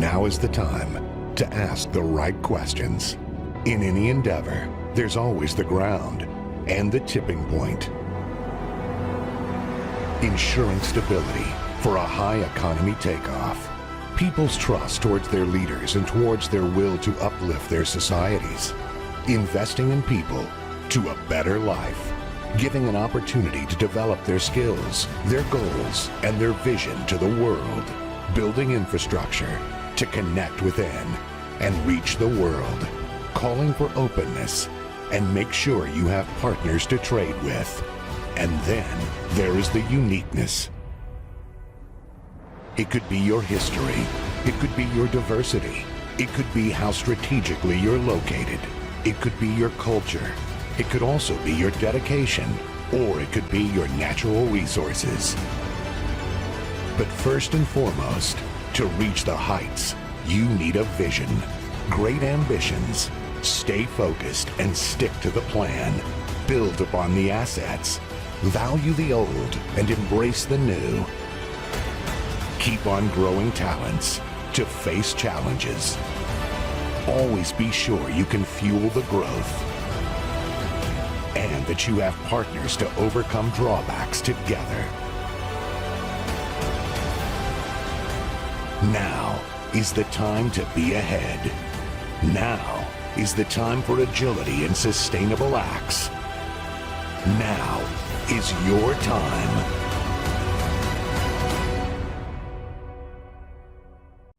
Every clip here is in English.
Now is the time to ask the right questions. In any endeavor, there's always the ground and the tipping point. Ensuring stability for a high economy takeoff. People's trust towards their leaders and towards their will to uplift their societies. Investing in people to a better life. Giving an opportunity to develop their skills, their goals, and their vision to the world. Building infrastructure to connect within and reach the world. Calling for openness and make sure you have partners to trade with. And then there is the uniqueness. It could be your history. It could be your diversity. It could be how strategically you're located. It could be your culture. It could also be your dedication, or it could be your natural resources. But first and foremost, to reach the heights, you need a vision. Great ambitions. Stay focused and stick to the plan. Build upon the assets. Value the old and embrace the new. Keep on growing talents to face challenges. Always be sure you can fuel the growth and that you have partners to overcome drawbacks together. Now is the time to be ahead. Now is the time for agility and sustainable acts. Now is your time.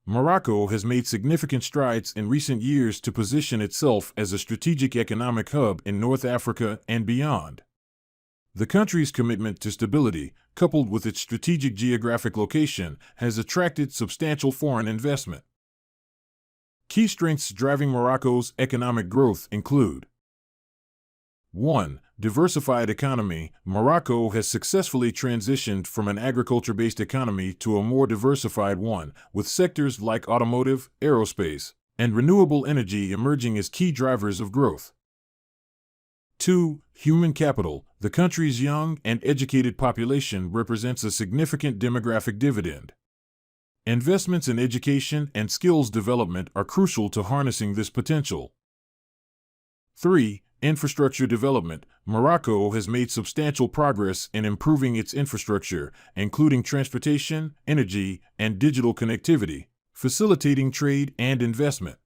Morocco has made significant strides in recent years to position itself as a strategic economic hub in North Africa and beyond. The country's commitment to stability, coupled with its strategic geographic location, has attracted substantial foreign investment. Key strengths driving Morocco's economic growth include: 1. Diversified economy. Morocco has successfully transitioned from an agriculture-based economy to a more diversified one, with sectors like automotive, aerospace, and renewable energy emerging as key drivers of growth. 2. Human capital. The country's young and educated population represents a significant demographic dividend. Investments in education and skills development are crucial to harnessing this potential. 3. Infrastructure development. Morocco has made substantial progress in improving its infrastructure, including transportation, energy, and digital connectivity, facilitating trade and investment.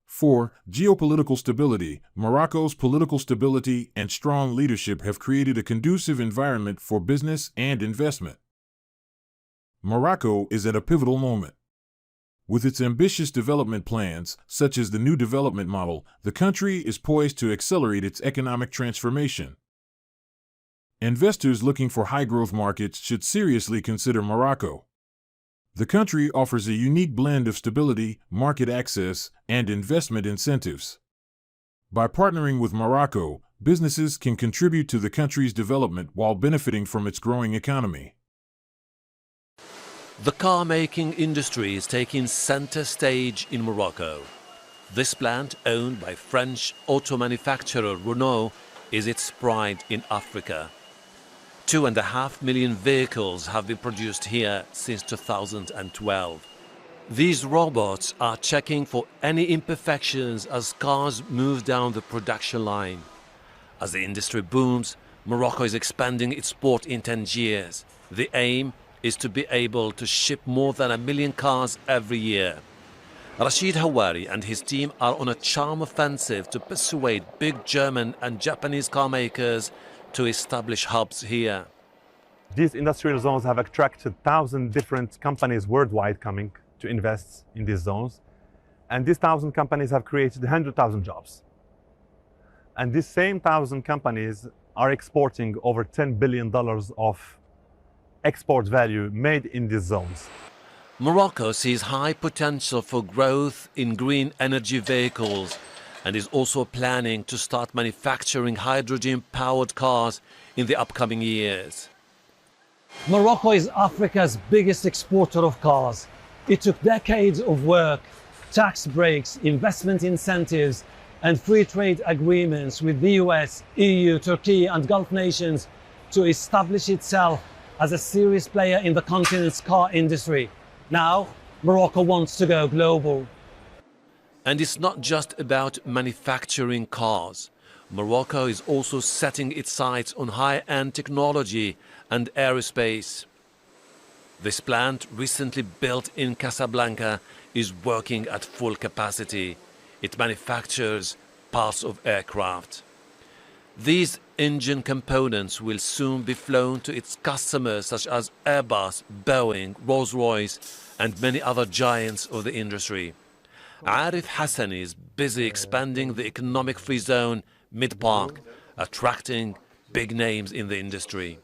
4. Geopolitical stability. Morocco's political stability and strong leadership have created a conducive environment for business and investment. Morocco is at a pivotal moment. With its ambitious development plans, such as the new development model, the country is poised to accelerate its economic transformation. Investors looking for high-growth markets should seriously consider Morocco. The country offers a unique blend of stability, market access, and investment incentives. By partnering with Morocco, businesses can contribute to the country's development while benefiting from its growing economy. The car-making industry is taking center stage in Morocco. This plant, owned by French auto manufacturer Renault, is its pride in Africa. 2.5 million vehicles have been produced here since 2012. These robots are checking for any imperfections as cars move down the production line. As the industry booms, Morocco is expanding its port in Tangiers. The aim is to be able to ship more than 1 million cars every year. Rashid Hawari and his team are on a charm offensive to persuade big German and Japanese car makers to establish hubs here. These industrial zones have attracted 1,000 different companies worldwide coming to invest in these zones. And these 1,000 companies have created 100,000 jobs. And these same 1,000 companies are exporting over $10 billion of export value made in these zones. Morocco sees high potential for growth in green energy vehicles and is also planning to start manufacturing hydrogen-powered cars in the upcoming years. Morocco is Africa's biggest exporter of cars. It took decades of work, tax breaks, investment incentives, and free trade agreements with the US, EU, Turkey, and Gulf nations to establish itself as a serious player in the continent's car industry. Now, Morocco wants to go global. And it's not just about manufacturing cars. Morocco is also setting its sights on high-end technology and aerospace. This plant, recently built in Casablanca, is working at full capacity. It manufactures parts of aircraft. These engine components will soon be flown to its customers such as Airbus, Boeing, Rolls-Royce, and many other giants of the industry. Arif Hassani is busy expanding the economic free zone mid-park, attracting big names in the industry.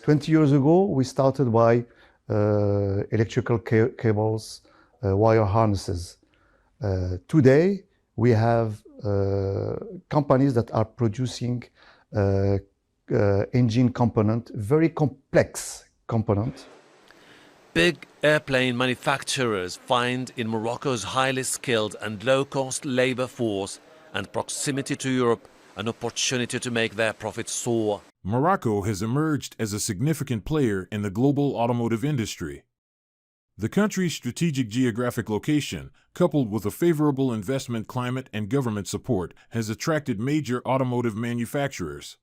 20 years ago, we started by electrical cables, wire harnesses. Today, we have companies that are producing engine component, very complex component. Big airplane manufacturers find in Morocco's highly skilled and low-cost labor force and proximity to Europe an opportunity to make their profits soar. Morocco has emerged as a significant player in the global automotive industry. The country's strategic geographic location, coupled with a favorable investment climate and government support, has attracted major automotive manufacturers.